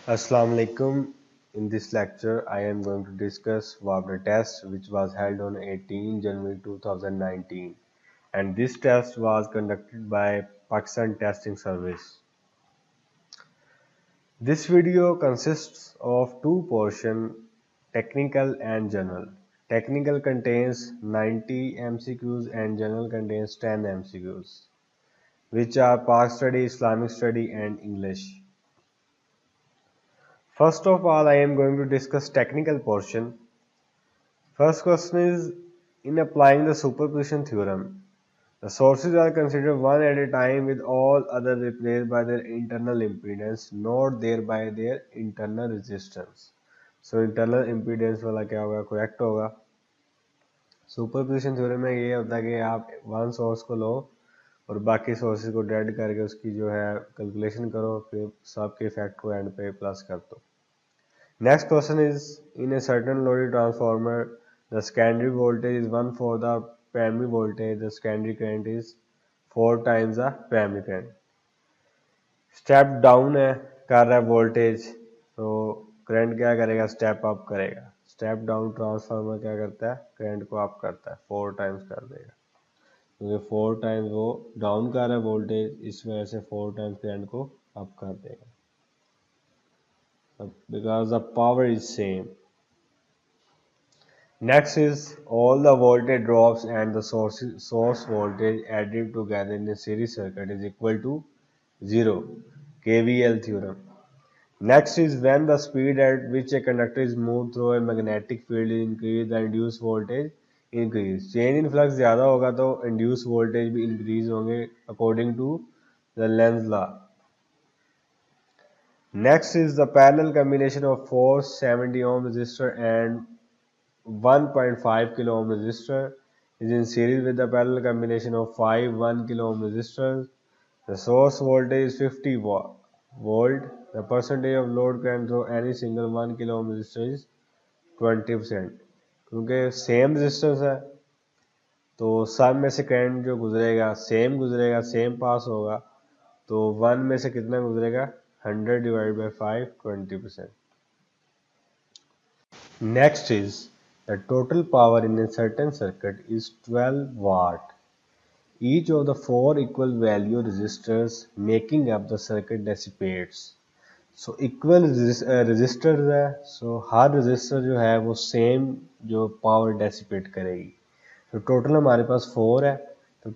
Assalamu alaikum. In this lecture, I am going to discuss Wagner test, which was held on 18 January 2019, and this test was conducted by Pakistan Testing Service. This video consists of two portions, technical and general. Technical contains 90 MCQs and general contains 10 MCQs, which are Pak study, Islamic study, and English. First of all, I am going to discuss technical portion. First question is, in applying the superposition theorem, the sources are considered one at a time with all others replaced by their internal impedance, not thereby their internal resistance. So internal impedance वाला क्या होगा, correct होगा. Superposition theorem में ये होता है कि आप वन सोर्स को लो और बाकी सोर्सेज को डेड करके उसकी जो है कैलकुलेशन करो, फिर सबके इफेक्ट को एंड पे प्लस कर दो. Next question is, in a certain loaded transformer, the secondary voltage is 1 for the primary voltage, the secondary current is 4 times the primary current. Step down है कर रहा है voltage, तो current क्या करेगा, step up करेगा. Step down transformer क्या करता है, current को up करता है, 4 times कर देगा, क्योंकि 4 times वो down कर रहा है voltage, इस वजह से 4 times current को up कर देगा, because the power is same. Next is, all the voltage drops and the source voltage added together in a series circuit is equal to 0. KVL theorem. Next is, when the speed at which a conductor is moved through a magnetic field is increased, the induced voltage increase. Change in flux ज़्यादा होगा तो induced voltage भी increase होंगे according to the Lenz law. Next is the parallel combination of 470 ohm resistor and 1.5 kilo ohm resistor is in series with the parallel combination of 5 1 kilo ohm resistors. The source voltage is 50 volt. The percentage of load current through any single 1 kilo ohm resistor is 20%. क्योंकि same resistance है तो सब में से current जो गुजरेगा same पास होगा, तो 1 में से कितना गुजरेगा, 100 divide by 5, 20%. Next is, the total power in a certain circuit is 12 watt. Each of the 4 equal value resistors making up the circuit dissipates. So equal resistors है, so हर resistor जो है वो same जो power dissipate करेगी. तो total हमारे पास 4 है, तो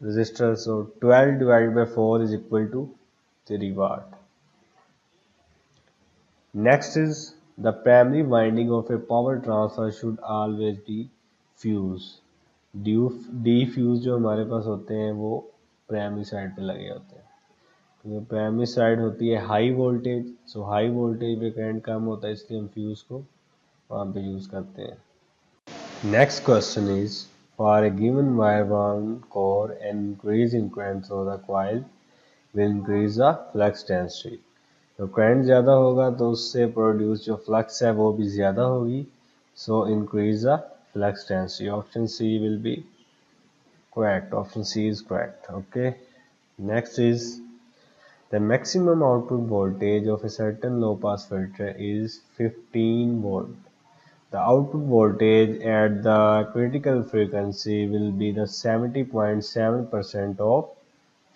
resistors, so 12 divided by 4 is equal to 3 watt. Next is, the primary winding of a power transfer should always be fuse. D fuse जो हमारे पास होते हैं वो प्राइमरी साइड पे लगे होते हैं, तो प्राइमरी साइड होती है हाई वोल्टेज, सो हाई वोल्टेज पे करंट कम होता है, इसलिए हम फ्यूज को वहाँ पे यूज करते हैं. Next question is, for a given wire bound core an increase in current through the coil will increase the flux density. तो करंट ज़्यादा होगा तो उससे प्रोड्यूस जो फ्लक्स है वो भी ज़्यादा होगी, so increase the flux density. Option C will be correct. Option C is correct. Okay. Next is, the maximum output voltage of a certain low pass filter is 15 volt. The output voltage at the critical frequency will be the 70.7% of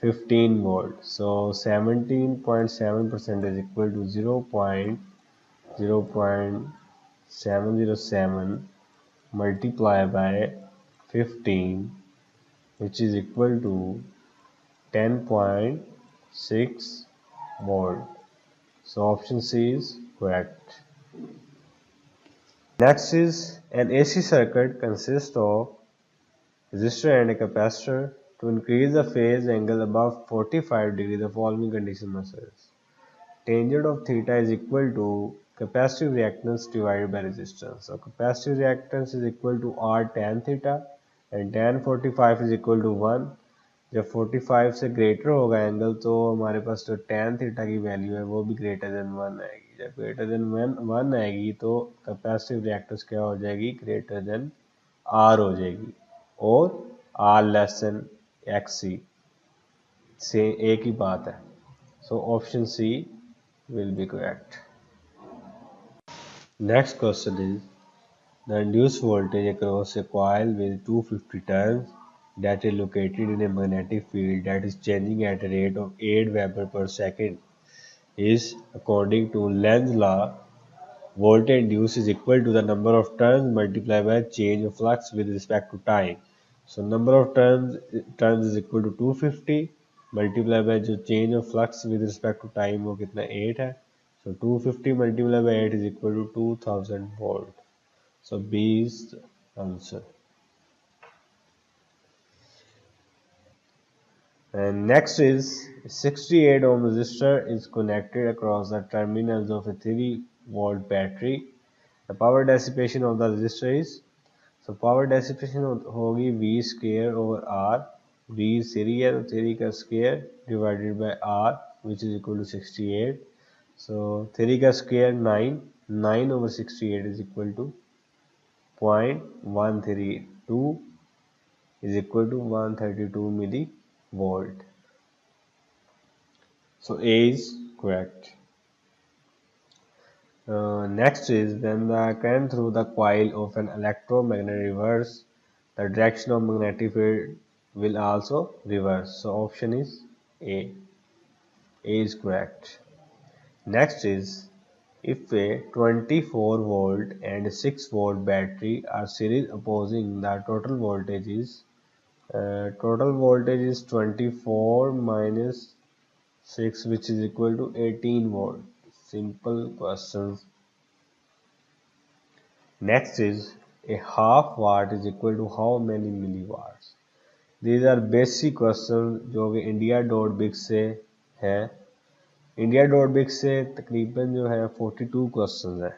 15 volt. So 17.7% is equal to 0.707 multiplied by 15, which is equal to 10.6 volt. So option C is correct. Next is, an AC circuit consists of resistor and a capacitor. To increase the phase angle above 45 degree, the following condition must exist. Tangent of theta is equal to capacitive reactance divided by resistance. So capacitive reactance is equal to R tan theta and tan 45 is equal to 1. जब 45 से greater होगा angle तो हमारे पास जो tan theta की value है वो भी ग्रेटर देन 1 आएगी. जब ग्रेटर देन 1 आएगी तो कैपेसिटिव रिएक्टेंस क्या हो जाएगी, ग्रेटर देन R हो जाएगी, और R लेस देन XC से एक ही बात है. So option c will be correct. Next question is the induced voltage across a coil with 250 turns that is located in a magnetic field that is changing at a rate of 8 Weber per second is, according to Lenz's law, voltage induced is equal to the number of turns multiplied by change of flux with respect to time. So number of turns is equal to 250 multiplied by जो change of flux with respect to time वो कितना 8 है. So 250 multiplied by 8 is equal to 2000 volt. So B is the answer. And next is 68 ohm resistor is connected across the terminals of a 3-volt battery. The power dissipation of the resistor is, so power dissipation होगी V square over R. V series है तो three का square divided by R which is equal to 68. So three का square 9 over 68 is equal to 0.132 is equal to 132 millivolt. So A is correct. Next is when the current through the coil of an electromagnet reverse, the direction of magnetic field will also reverse. So option is A. A is correct. Next is if a 24 volt and 6 volt battery are series opposing, the total voltage is 24 minus 6 which is equal to 18 volt. Simple questions. Next is a half watt is equal to how many milliwatts. These are basic questions जो कि India.big से है. India.big से तकरीबन जो है 42 question है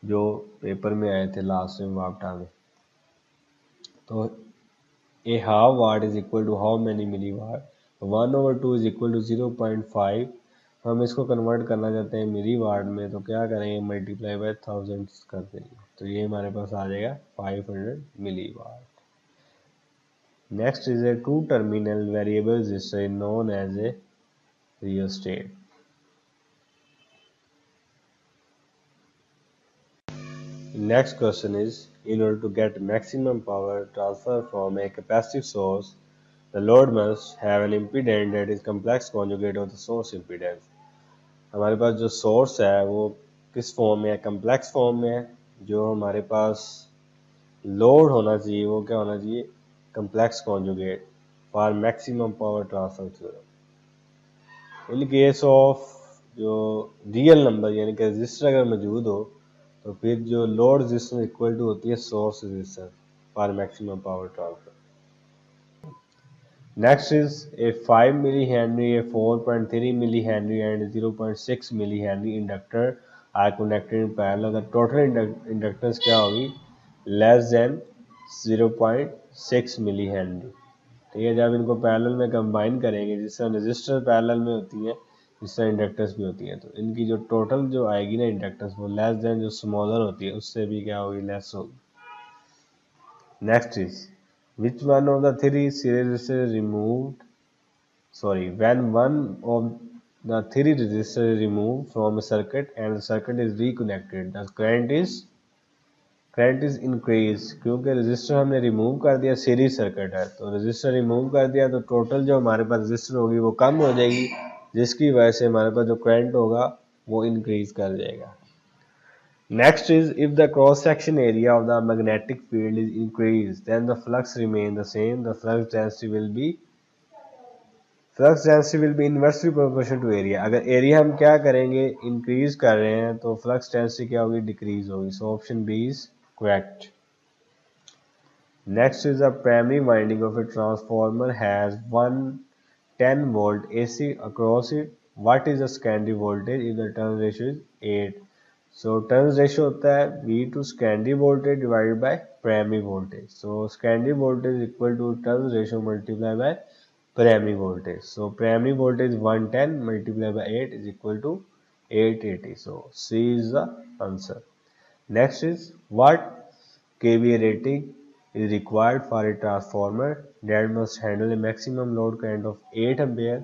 जो पेपर में आए थे लास्ट में वापटा में. तो a half watt is equal to how many milliwatt. 1/2 is equal to 0.5. हम इसको कन्वर्ट करना चाहते हैं मिली वाट में तो क्या करेंगे मल्टीप्लाई बाय 1000 कर देंगे तो ये हमारे पास आ जाएगा 500 milliwatt. Next is a two terminal variable resistor known as a rheostat. Next question is, in order to get maximum power transfer from a capacitive source, the load must have an impedance that is complex conjugate of the source impedance. हमारे पास जो source है वो किस form में है, complex form में है. जो हमारे पास लोड होना चाहिए वो क्या होना चाहिए, complex conjugate for maximum power transfer theorem. In case of जो रियल नंबर यानी कि रजिस्टर अगर मौजूद हो तो फिर जो लोड रेजिस्टेंस इक्वल टू होती है source resistance for maximum power transfer. Next is a 5 millihenry, a 4.3 millihenry and 0.6 millihenry inductor are connected in parallel. The total inductance क्या होगी, less than 0.6 millihenry. ठीक है, जब इनको पैरेलल में कंबाइन करेंगे जिस तरह रेजिस्टर पैरेलल में होती है जिस तरह इंडक्टर्स भी होती हैं तो इनकी जो टोटल जो आएगी ना इंडक्टर्स वो लेस देन जो स्मॉलर होती है उससे भी क्या होगी, लेस होगी. Next is which one of the three series resistors removed, when one of the three resistors is removed from a circuit and the circuit is reconnected, the current is increased. क्योंकि resistor हमने remove कर दिया, series circuit है तो resistor remove कर दिया तो total जो हमारे पास रेजिस्टर होगी वो कम हो जाएगी जिसकी वजह से हमारे पास जो करंट होगा वो इंक्रीज कर जाएगा. Next is if the cross section area of the magnetic field is increased then the flux remain the same. The flux density will be inversely proportional to area. अगर एरिया हम क्या करेंगे increase कर रहे हैं तो फ्लक्स डेंसिटी क्या होगी, डिक्रीज होगी. So option B is correct. Next is the primary winding of a transformer has 10 volt AC across it. What is the secondary voltage if the turn ratio is 8? So turns ratio होता है V to secondary voltage divided by primary voltage. So secondary voltage is equal to turns ratio multiplied by primary voltage. So primary voltage 110 multiplied by 8 is equal to 880. So C is the answer. Next is what kVA rating is required for a transformer that must handle a maximum load current of 8 ampere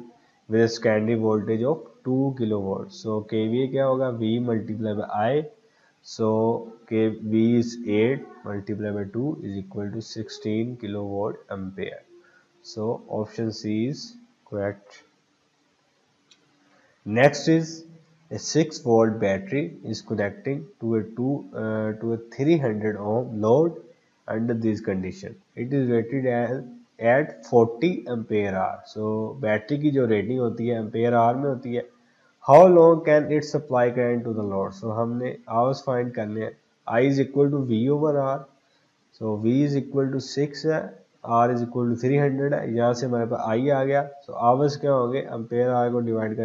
with a secondary voltage of 2 kilowatt, so KVA क्या होगा, V multiply by I, so के V is 8 multiply by 2 is equal to 16 kilowatt ampere. So option C is correct. Next is a 6-volt battery is connecting to a 300 ohm load under this condition. It is rated at 40 ampere hour. So battery की जो rating होती है ampere our में होती है. How long can it supply current to the load? So हमने hours find करने हैं. I is equal to V over R. So V is equal to 6 है, R is equal to 300 है. यहाँ से हमारे पास I आ गया. So hours क्या होंगे, एम्पेयर आवर को डिवाइड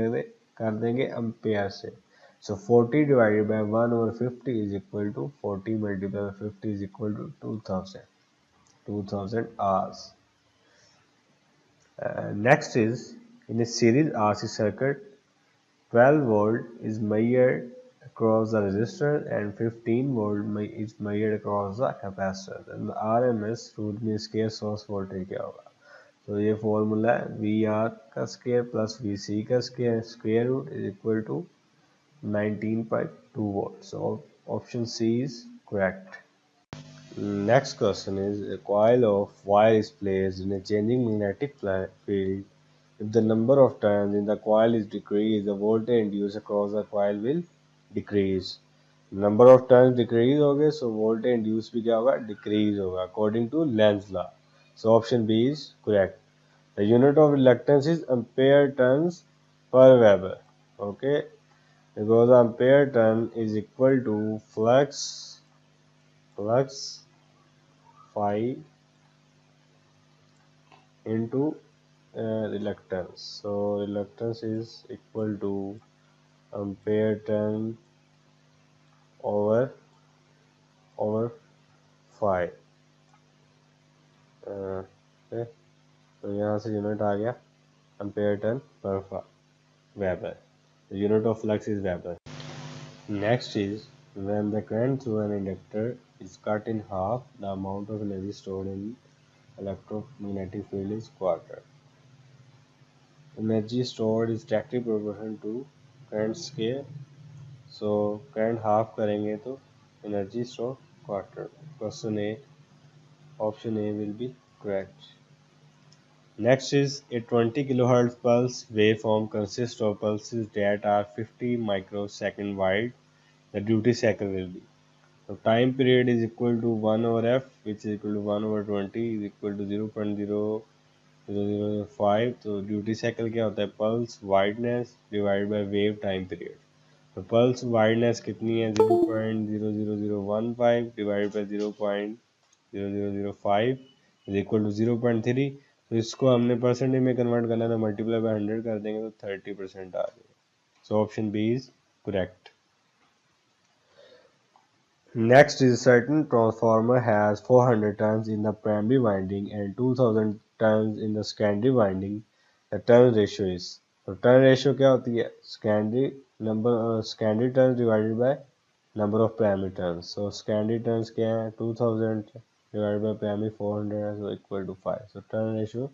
कर देंगे एम्पेयर से. So 40 divided by 1 over 50 is equal to 40 multiplied by 50 is equal to 2000 hours. Next is, in a series RC circuit, 12 volt is measured across the resistor and 15 volt is measured across the capacitor. Then the RMS root में इसके source voltage क्या होगा? तो ये formula है VR का square plus VC का square root is equal to 19.2 volt. So option C is correct. Next question is, a coil of wire is placed in a changing magnetic field. If the number of turns in the coil is decreased, the voltage induced across the coil will decrease. Number of turns decrease हो गए, so voltage induced भी क्या होगा, decrease होगा according to Lenz's law. So option B is correct. The unit of reluctance is ampere turns per Weber. Okay, because ampere turn is equal to flux phi into reluctance. So reluctance is equal to ampere turn over phi. Okay, तो यहाँ से unit आ गया ampere turn per Weber. The unit of flux is Weber. Next is, when the current through an inductor is cut in half, the amount of energy stored in electromagnetic field is quartered. Energy stored is directly proportional to current scale. So current half करेंगे तो energy stored quartered. Question A, option A will be correct. Next is, a 20 kHz pulse waveform consists of pulses that are 50 microsecond wide. The duty cycle will be. So time period is equal to 1 over f, which is equal to 1 over 20 is equal to 0.0005. तो duty cycle क्या होता है, pulse wideness divide by wave time period. तो pulse wideness कितनी है, 0.00015 divide by 0.0005 is equal to 0.3. तो इसको हमने परसेंटेज में कन्वर्ट करना है, तो मल्टीप्लाई बाय 100 कर देंगे तो 30% आ जाएगा. So option B is correct. Next is, certain transformer has 400 turns in the primary winding and 2000 turns in the secondary winding. The turn ratio is, तो turn ratio क्या होती है, secondary turns divided by number of primary turns. So secondary turns क्या है, 2000 divided by primary 400, so equal to 5. So turn ratio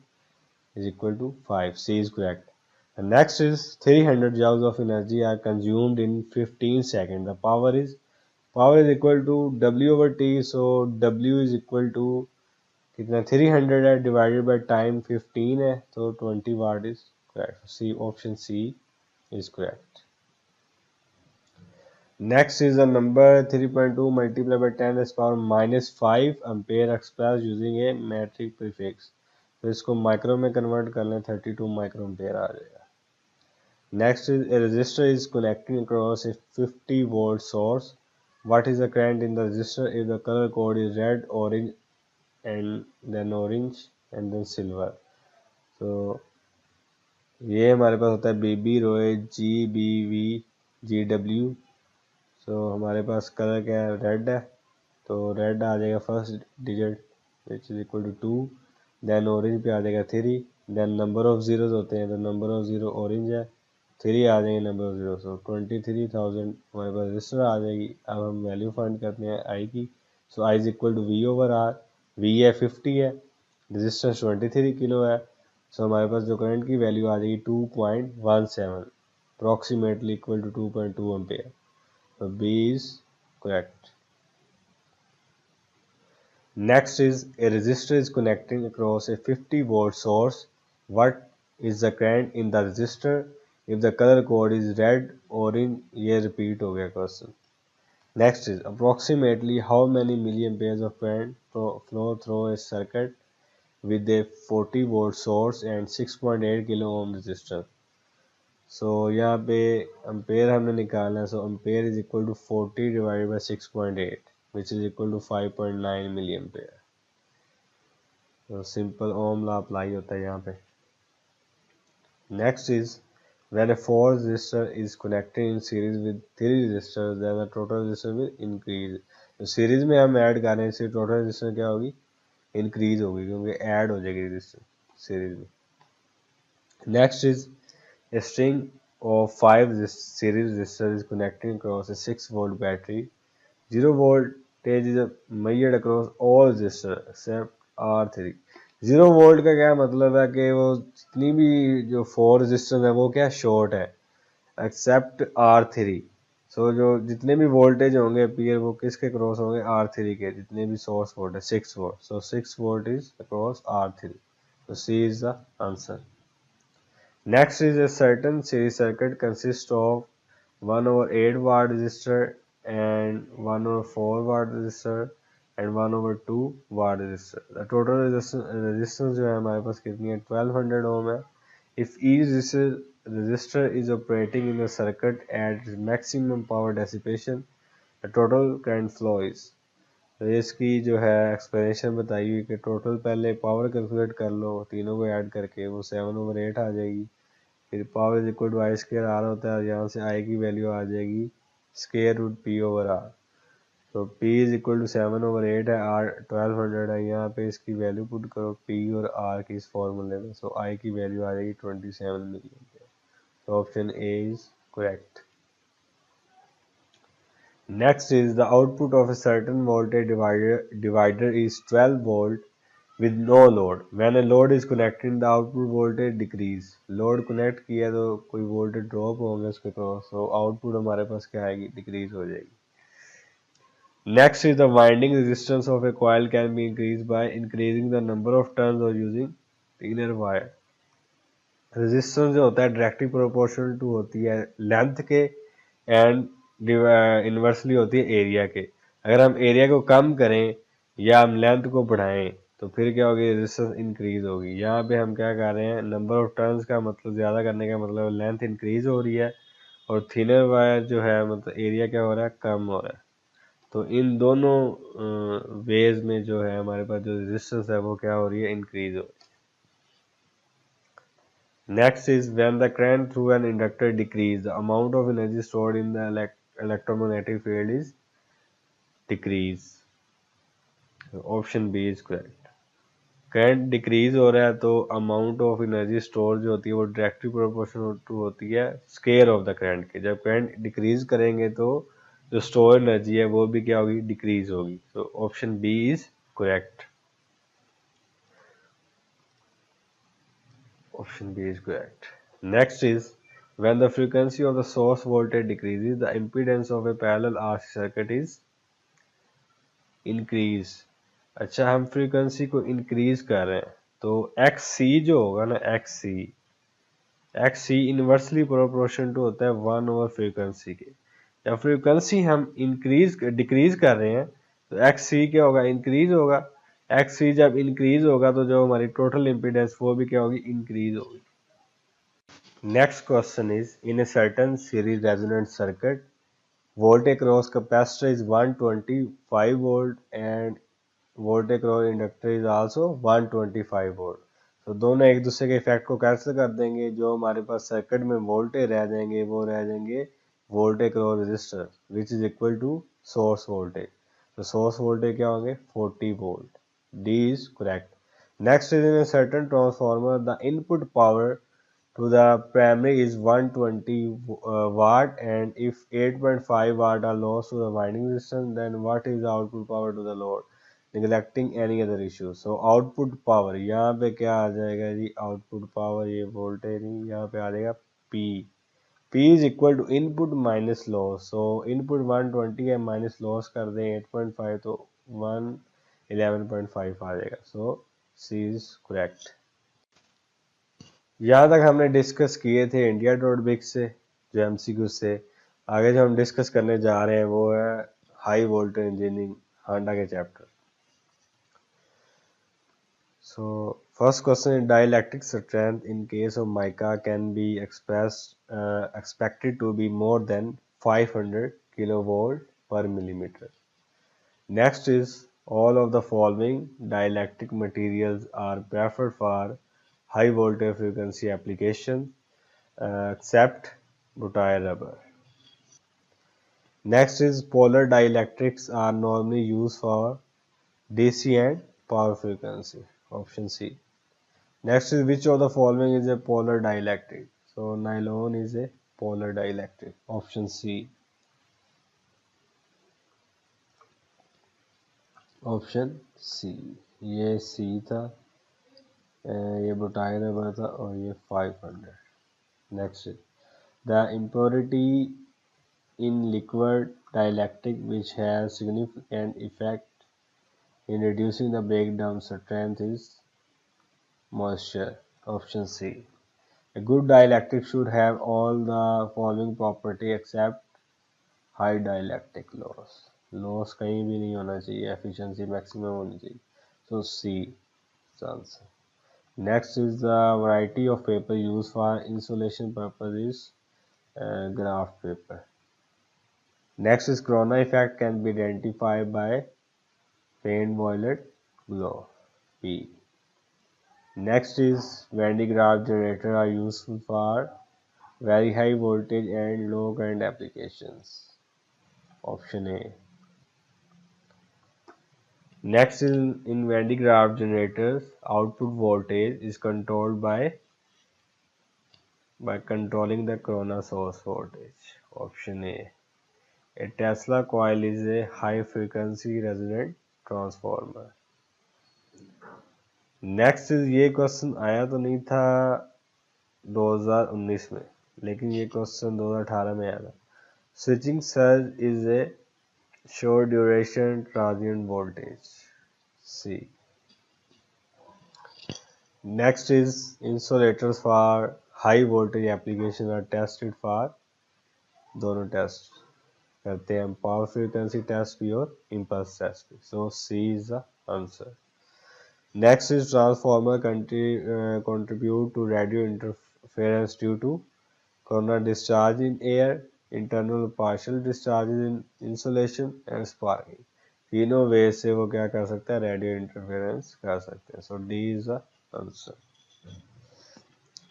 is equal to 5. C is correct. And next is, 300 joules of energy are consumed in 15 seconds. The power is equal to W over T. So W is equal to कितना, 300 है divided by time 15 है, तो 20 watt is correct. C, option C is correct. Next is the number 3.2 multiply by 10 is power -5 ampere express using a metric prefix. तो इसको micro में convert कर लें, 32 micro ampere आ जाएगा. Next is, a resistor is connecting across a 50 volt source. What is the current in the resistor if the color code is red, orange and then silver? So ये हमारे पास होता है BB, ROE, GBV, GW. So हमारे पास colour क्या है, red है, तो red आ जाएगा first digit which is equal to 2. Then orange पे आ जाएगा 3. देन नंबर ऑफ जीरोज होते हैं, तो नंबर ऑफ जीरो ऑरेंज है, 3 आ जाएंगे नंबर ऑफ जीरो. सो 23,000 हमारे पास रजिस्टर आ जाएगी. अब हम वैल्यू फाइंड करते हैं आई की. So I is equal to V over R. V है 50 है, रजिस्टेंस 23 किलो है. सो हमारे पास जो करंट की वैल्यू आ जाएगी 2.17. approximately equal to 2.2 ampere. So B is correct. Next is a resistor is connecting across a 50-volt source. What is the current in the resistor? If the color code is red, orange, ये repeat हो गया question. Next is approximately how many milliamperes of current flow through a circuit with a 40-volt source and 6.8 kilo ohm resistor. So यहाँ पे ampere हमने निकालना है. So ampere is equal to 40 divided by 6.8, which is equal to 5.9 milliampere. तो simple ओम law apply होता है यहाँ पे. Next is when a 4 resistor is connected in series with 3 resistors, then the total resistance will increase. तो series में हम add कर रहे हैं, इससे टोटल रेजिस्टेंस क्या होगी? इंक्रीज होगी, क्योंकि ऐड हो जाएगी रेजिस्टेंस सीरीज में. Next is a string of 5 series resistors is connected across a 6 volt battery. 0 voltage is measured across all resistors except R3. 0 volt का क्या मतलब है कि वो जितनी भी जो 4 रेजिस्टेंस है वो क्या शॉर्ट है एक्सेप्ट R3. सो जो जितने भी वोल्टेज होंगे पीयर वो किसके क्रॉस होंगे? R3 के. जितने भी सोर्स वोल्ट है 6 volt, so 6 volt is across R3. So C is the answer. Next is a certain series circuit consists of 1 over 8 watt resistor and 1 over 4 watt resistor and 1 over 2 watt resistor. The total resistance जो है हमारे पास कितनी है? 1200 ohm है. If each resistor is operating in the circuit at maximum power dissipation, the total current flow is. तो इसकी जो है एक्सप्लेनेशन बताई हुई कि टोटल पहले पावर कैलकुलेट कर लो, तीनों को ऐड करके वो 7 over 8 आ जाएगी. फिर power is equal to I square R होता है, यहाँ से आई की वैल्यू आ जाएगी square root P over R. तो P is equal to 7 over 8 है, आर 1200 है. यहाँ पे इसकी वैल्यू पुट करो पी और आर की इस फॉर्मूले में. सो आई की वैल्यू आ जाएगी 27 मिलियन. तो option A is correct. Next is the output of a certain voltage divider is 12 volt with no load. When a load is connected, the output voltage decrease. Load connect किया तो कोई voltage drop होगा उसके cross, तो output हमारे पास क्या आएगी? Decrease हो जाएगी. Next is the winding resistance of A coil can be increase by increasing the number of turns और यूजिंग थिनर वायर. रेजिस्टेंस जो होता है डायरेक्टली प्रोपोर्शनल टू होती है लेंथ के एंड इन्वर्सली होती है एरिया के. अगर हम एरिया को कम करें या हम लेंथ को बढ़ाएं तो फिर क्या होगी? रेजिस्टेंस इंक्रीज होगी. यहाँ पे हम क्या कर रहे हैं? नंबर ऑफ टर्न्स का मतलब ज़्यादा करने का मतलब लेंथ इंक्रीज हो रही है और थिनर वायर जो है मतलब एरिया क्या हो रहा है? कम हो रहा है. तो इन दोनों वेज में जो है हमारे पास जो रेजिस्टेंस है वो क्या हो रही है? इंक्रीज हो रही है. Next is when the current through an inductor decrease, the amount of energy stored in the electromagnetic field is decrease. Option B is correct. Current decrease हो रहा है तो अमाउंट ऑफ एनर्जी स्टोर जो होती है वो डायरेक्टली प्रोपोर्शनल टू होती है स्केयर ऑफ द करंट के. जब करंट डिक्रीज करेंगे तो जो स्टोर एनर्जी है वो भी क्या होगी? डिक्रीज होगी. तो option B is correct. Option B is correct. Next is when the frequency of the source voltage decreases, the impedance of a parallel RC circuit is increase. अच्छा, हम फ्रीक्वेंसी को इंक्रीज कर रहे हैं तो XC जो होगा ना, XC इनवर्सली प्रोपोर्शन टू होता है 1 ओवर फ्रीक्वेंसी के. जब फ्रीक्वेंसी हम डिक्रीज कर रहे हैं तो XC क्या होगा? इंक्रीज होगा. XC जब इंक्रीज होगा तो जो हमारी टोटल इम्पीडेंस वो भी क्या होगी? इंक्रीज होगी. Next question is, in a certain series resonant circuit, voltage across capacitor is 125 volt and voltage across inductor is also 125 volt. तो दोनों एक दूसरे के इफेक्ट को कैंसिल कर देंगे. जो हमारे पास सर्किट में वोल्टेज रह जाएंगे वो रह जाएंगे voltage cross resistor which is equal to source voltage. तो सोर्स वोल्टेज क्या होंगे? 40 volt. D is correct. Next is in a certain transformer the input power to the primary is 120 watt, and if 8.5 watt are lost to the winding resistance, then what is the output power to the load, neglecting any other issue. So output power यहाँ पे क्या आ जाएगा जी? Output power, ये voltage नहीं, यहाँ पे आ जाएगा P. P is equal to input minus loss, so input 120 है, माइनस लॉस कर दें 8.5 तो 111.5 आ जाएगा, सो सी इज करेक्ट। यहाँ तक हमने डिस्कस किए थे इंडिया डॉट बिग से जो एमसीक्यू से। आगे जो हम डिस्कस करने जा रहे हैं वो है हाई वोल्टेज इंजीनियरिंग हांडा के chapter. So first question is dielectric strength in case of mica can be expected to be more than 500 kilovolt per millimeter. Next is all of the following dielectric materials are preferred for high voltage frequency application except butyl rubber. Next is polar dielectrics are normally used for DC and power frequency. Option C. Next is which of the following is a polar dielectric? So nylon is a polar dielectric. Option C. Option C. ये C था, ये बुटाई rubber था और ये 500. Next is the impurity in liquid dielectric which has significant effect in reducing the breakdown strength is moisture. Option C. A good dielectric should have all the following property except high dielectric loss कहीं भी नहीं होना चाहिए, efficiency maximum होनी चाहिए, so C answer. Next is the variety of paper use for insulation purpose is graph paper. Next is corona effect can be identified by faint violet glow, P. Next is Van de Graaff generator are useful for very high voltage and low current applications. Option A. Next in Van de Graaff generators, output voltage is controlled by controlling the corona source voltage. Option A. A Tesla coil is a high frequency resonant transformer. Next ये question आया तो नहीं था 2019 में, लेकिन ये question 2018 में आया था। Switching surge is a short duration transient voltage. C. Next is insulators for high voltage application are tested for, दोनों टेस्ट करते हैं, पावर फ्रीक्वेंसी टेस्ट भी और इम्पल्स टेस्ट भी, so C is the answer. Next is transformer contribute to radio interference due to corona discharge in air, internal partial discharges in insulation and sparking. तीनों वे से वो क्या कर सकता है, रेडियो इंटरफेरेंस कर सकते हैं, so D is the answer.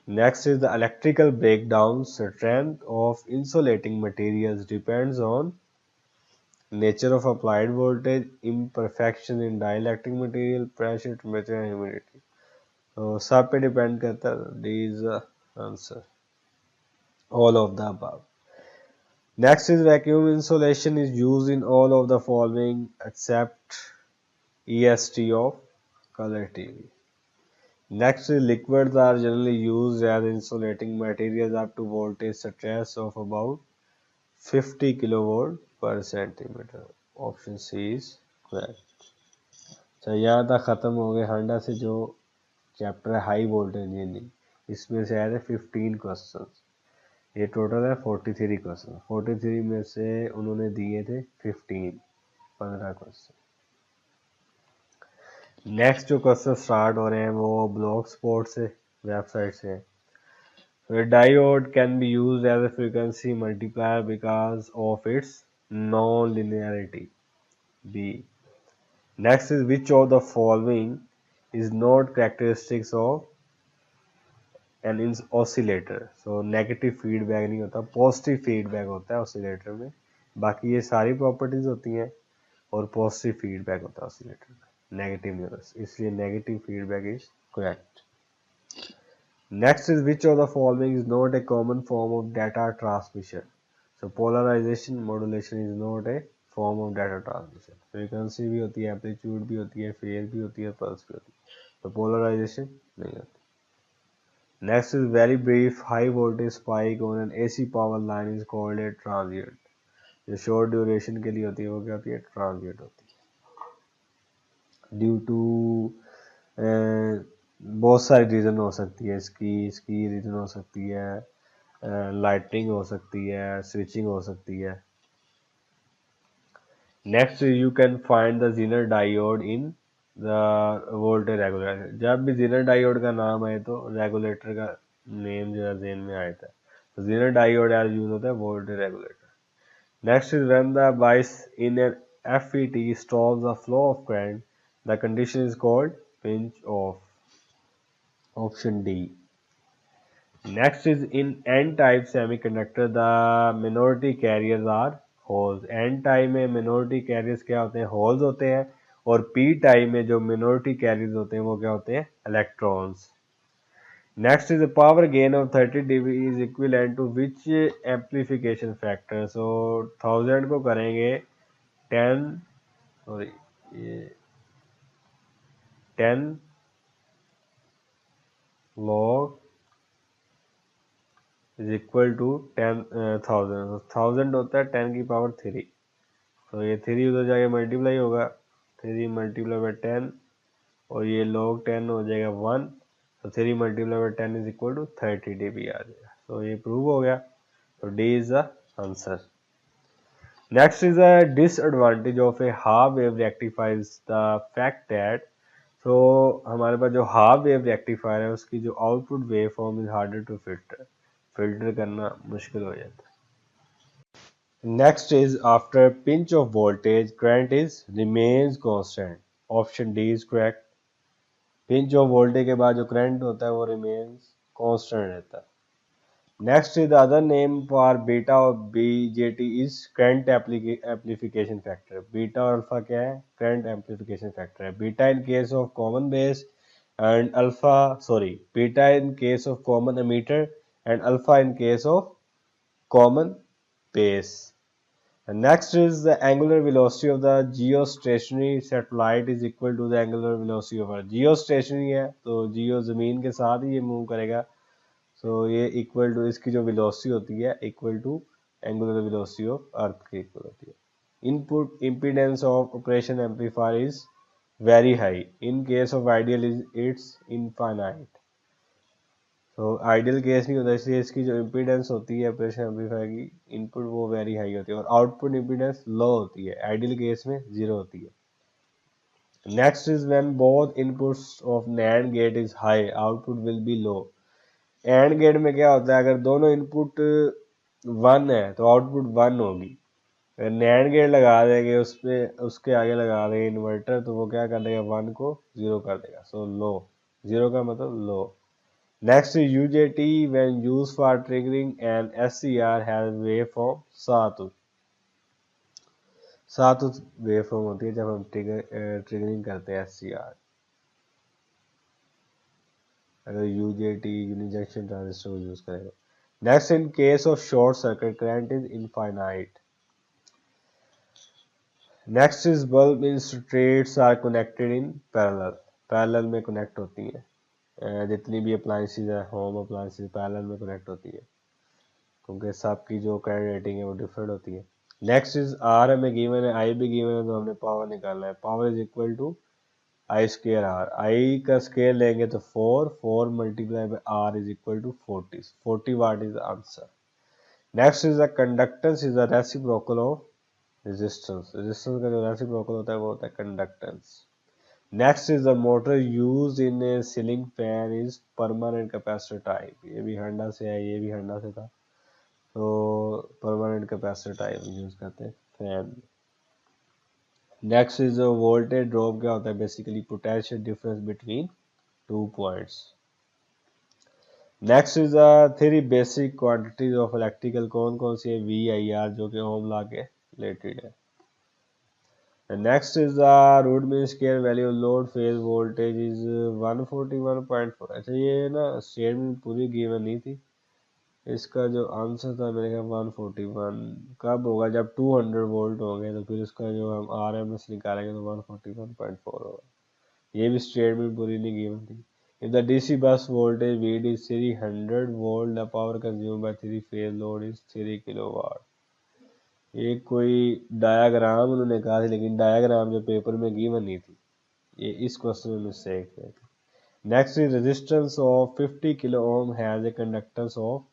Next is the electrical breakdown strength of insulating materials depends on nature of applied voltage, imperfection in dielectric material, pressure, temperature and humidity. तो सब पे डिपेंड करता है, D is the answer, all of the above. Next is vacuum insulation is used in all of the following except EST of color TV. Next is liquids are generally used as insulating materials up to voltage stress of about 50 kilovolt per centimeter. Option C is correct. अच्छा, यहाँ तक ख़त्म हो गए हांडा से जो chapter है high voltage engineering, इसमें से आए थे 15 क्वेश्चन। ये टोटल है 43 क्वेश्चन, 43 में से उन्होंने दिए थे 15 क्वेश्चन। नेक्स्ट जो क्वेश्चन स्टार्ट हो रहे हैं वो ब्लॉक स्पॉट से, वेबसाइट से। A diode can be used as a frequency multiplier because of its non-linearity. B. Next is which of the following is not characteristics of an oscillator. So negative feedback नहीं होता, positive feedback होता है oscillator में, बाकी ये सारी properties होती हैं और positive feedback होता है oscillator में, नेगेटिव नहीं होता, इसलिए negative feedback is correct. Next is which of the following is not a common form of data transmission. So polarization modulation is not a form of data transmission. Frequency भी होती है, amplitude भी होती है, phase भी होती है, pulse भी होती है, तो पोलराइजेशन नहीं होती। Next is very brief high voltage spike on an AC power line is called a transient. जो शॉर्ट ड्यूरेशन के लिए होती है वो क्या होती है, ट्रांजिएंट होती है। ड्यू टू बहुत सारी रीज़न हो सकती है इसकी रीज़न हो सकती है, लाइटिंग हो सकती है, स्विचिंग हो सकती है। Next you can find the Zener diode in the voltage regulator. जब भी जीनर डायोड का नाम आए तो रेगुलेटर का नेम जो है जेन में आता है, तो जीनर डायोड एज यूज होता है voltage regulator. Next is when the bias in an FET stops the flow of current, the condition is called pinch off. Option D. Next is in N-type semiconductor, the minority carriers are holes. N-type में minority carriers क्या होते हैं, holes होते हैं, और P-type में जो minority carriers होते हैं वो क्या होते हैं, electrons. Next is the power gain of 30 dB is equivalent to which amplification factor? So 1000 को करेंगे 10, सॉरी ये 10 log इज इक्वल टू 10,000। 1000 होता है 10 की पावर 3, तो ये 3 उधर जाके मल्टीप्लाई होगा, 3 मल्टीप्लाई बाई 10, और ये log 10 हो जाएगा 1, तो 3 multiply by 10 is equal to 30 dB आ जाएगा। तो ये प्रूव हो गया, तो D is the answer. Next is a disadvantage of a half wave rectifier is the fact that, तो हमारे पास जो हाफ वेव रेक्टिफायर है उसकी जो output wave form is harder to filter करना मुश्किल हो जाता है। Next is after pinch off voltage current is remains constant. Option D is correct. Pinch off voltage के बाद जो करंट होता है वो रिमेन्स कांस्टेंट रहता है। Next is the other name for beta of BJT is current amplification factor. Beta और alpha क्या है? Current amplification factor है। Beta in case of common base and alpha, sorry, beta in case of common emitter and alpha in case of common base. And next is the angular velocity of the geostationary satellite is equal to the angular velocity of Earth. Geostationary है तो geo जमीन के साथ ही ये move करेगा, सो ये equal to इसकी जो वेलोसिटी होती है equal to angular velocity of earth के इक्वल होती है। Input impedance of operation amplifier is very high, in case of ideal is its infinite. तो आइडियल केस नहीं होता, इसलिए इसकी जो इम्पीडेंस होती है ऑपरेशन एम्पलीफायर की इनपुट वो वेरी हाई होती है और आउटपुट इम्पीडेंस लो होती है, आइडियल केस में 0 होती है। Next is when both inputs of NAND gate is high output will be low. And gate में क्या होता है, अगर दोनों इनपुट 1 है तो आउटपुट 1 होगी। अगर नैंड गेट लगा देंगे उस पे उसके आगे लगा देंगे इन्वर्टर, तो वो क्या कर देगा, 1 को 0 कर देगा, सो लो। 0 का मतलब low. Next UJT when use for triggering and SCR has wave form sawtooth. Sawtooth wave form होती है जब हम ट्रिगरिंग करते हैं SCR। अगर यूजेटी यूनिजंक्शन ट्रांजिस्टर को यूज करेगा। Next in case of short circuit current is infinite. Next is bulb in streets are connected in parallel. Parallel में कनेक्ट होती है, जितनी भी अप्लायंसेस है होम अप्लायंसेस पैरेलल में कनेक्ट होती है, क्योंकि सबकी जो करंट रेटिंग है वो डिफरेंट होती है। नेक्स्ट इज आर हमें गिवन है, आई भी गिवन है, तो हमने पावर निकालना है। Power is equal to I square R. I का स्केयर लेंगे तो 4 multiply by R is equal to 40 watt is the answer. Next is the conductance is the reciprocal of resistance. Resistance का जो रेसिप्रोकल होता है वो होता है conductance. Next is the motor use in a ceiling fan is permanent capacitor type. ये भी हंडा से है, ये भी हंडा से था, तो परमानेंट कैपेसिटर टाइप यूज करते हैं fan. Next is voltage drop क्या होता है, basically potential difference between 2 points. Next is three basic quantities of electrical, कौन कौन सी है, VIR जो कि ओम लॉ के रिलेटेड है। Next is the root mean square value load phase voltage is 141.4। अच्छा ये ना स्टेटमेंट पूरी गिवन नहीं थी, इसका जो आंसर था मेरे ख्याल 141 कब होगा, जब 200 वोल्ट होंगे तो फिर इसका जो हम RMS निकालेंगे तो 141.4 होगा। ये भी स्टेटमेंट पूरी नहीं गिवन थी। If the DC bus voltage Vd is 300 volt, the power consumed by three phase load is 3 kilowatt. ये कोई डायग्राम उन्होंने कहा था, लेकिन डायग्राम जो पेपर में गिवन नहीं थी, ये इस क्वेश्चन में मिस्टेक है। Next is resistance of 50 kilo ohm has a conductance of,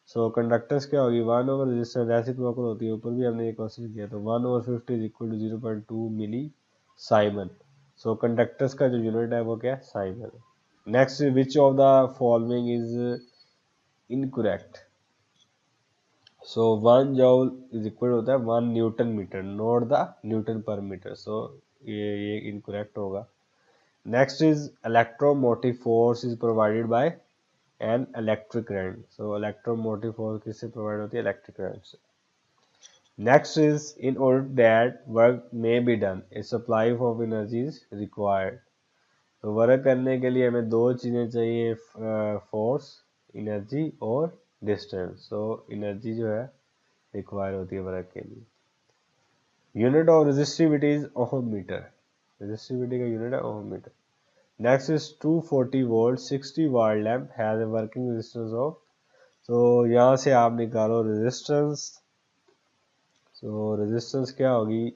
so conductance क्या होगी 1 ओवर रेजिस्टेंस रेसिप्रोकल होती है, ऊपर भी हमने ये क्वेश्चन किया तो 1 over 50 is equal to 0.2 milli siemens. So conductance का जो यूनिट है वो क्या है, siemens. Next which of the following is incorrect, so 1 joule is equal होता है 1 newton meter, not the newton पर मीटर, सो ये इनकरेक्ट होगा। Next is electromotive force is provided by an electric current, so electromotive force किससे provide होती है, electric current से। Next is in order that work may be done a supply of energy is required, तो work करने के लिए हमें दो चीज़ें चाहिए, फोर्स एनर्जी और डिस्टेंस, सो एनर्जी जो है रिक्वायर होती है वर्क के लिए। Unit of resistivity is ohm meter, resistivity का यूनिट है ohm meter. Next is 240 volt 60 watt lamp has a working resistance of, तो यहाँ से आप निकालो रेजिस्टेंस, तो रेजिस्टेंस क्या होगी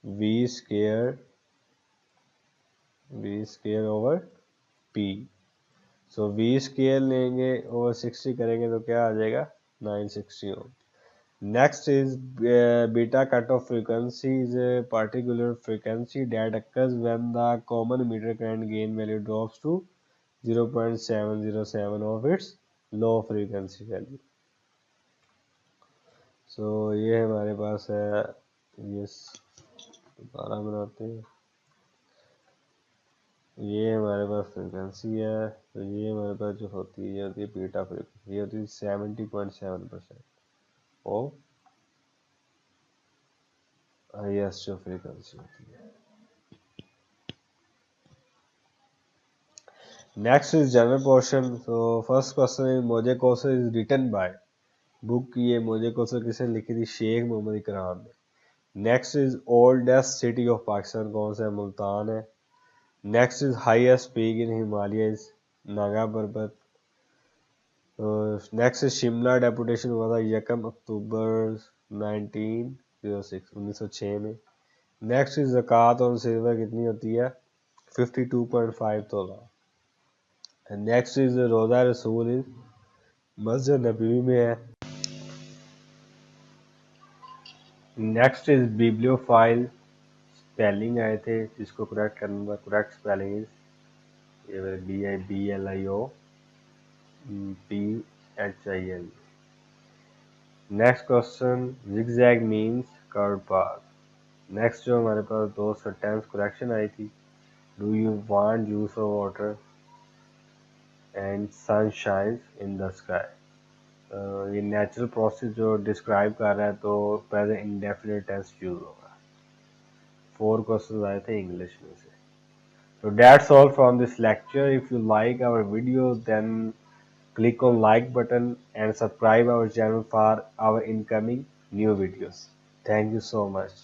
V square over P, so V square लेंगे ओवर 60 करेंगे तो क्या आ जाएगा 960 ohm. Next is beta cut off frequency is a particular frequency that occurs when the common emitter current gain value drops to 0.707 of its low frequency value। सो ये हमारे पास है, ये दोबारा बनाते हैं, ये हमारे पास फ्रीक्वेंसी है, तो ये हमारे पास जो होती है ये होती है बीटा फ्रीक्वेंसी, ये होती है 70.7% ऑफ हाईएस्ट जो फ्रीक्वेंसी होती है। Next is general portion, so first question is मोजे कोसर इज रिटन बाय, बुक ये मोजे कोसर किसने लिखी थी, शेख मोहम्मद इकराम ने। Next is oldest city of Pakistan कौन सा है, मुल्तान है। Next is highest peak in Himalaya is Nanga Parbat. Next is Shimla deputation हुआ था 1 अक्टूबर 1906 में। नेक्स्ट इज ज़कात ऑन सिल्वर कितनी होती है 52.5 तोला। नेक्स्ट इज रोज़ा रसूल इज मस्जिद नबवी में है। नेक्स्ट इज बिब्लियोफाइल, स्पेलिंग आए थे जिसको करेक्ट करना था, करेक्ट स्पेलिंग इज ये BIBLIOPHIL। Next question zigzag means curve path. Next जो हमारे पास दो सेंटेंस करेक्शन आई थी, do you want juice of water and sun shines in the sky, ये नेचुरल प्रोसेस जो डिस्क्राइब कर रहा है तो प्रेजेंट इंडेफिनिट टेंस यूज होगा। 4 क्वेश्चंस आए थे इंग्लिश में से। So that's all from this lecture. If you like our video, then click on like button and subscribe our channel for our incoming new videos. Thank you so much.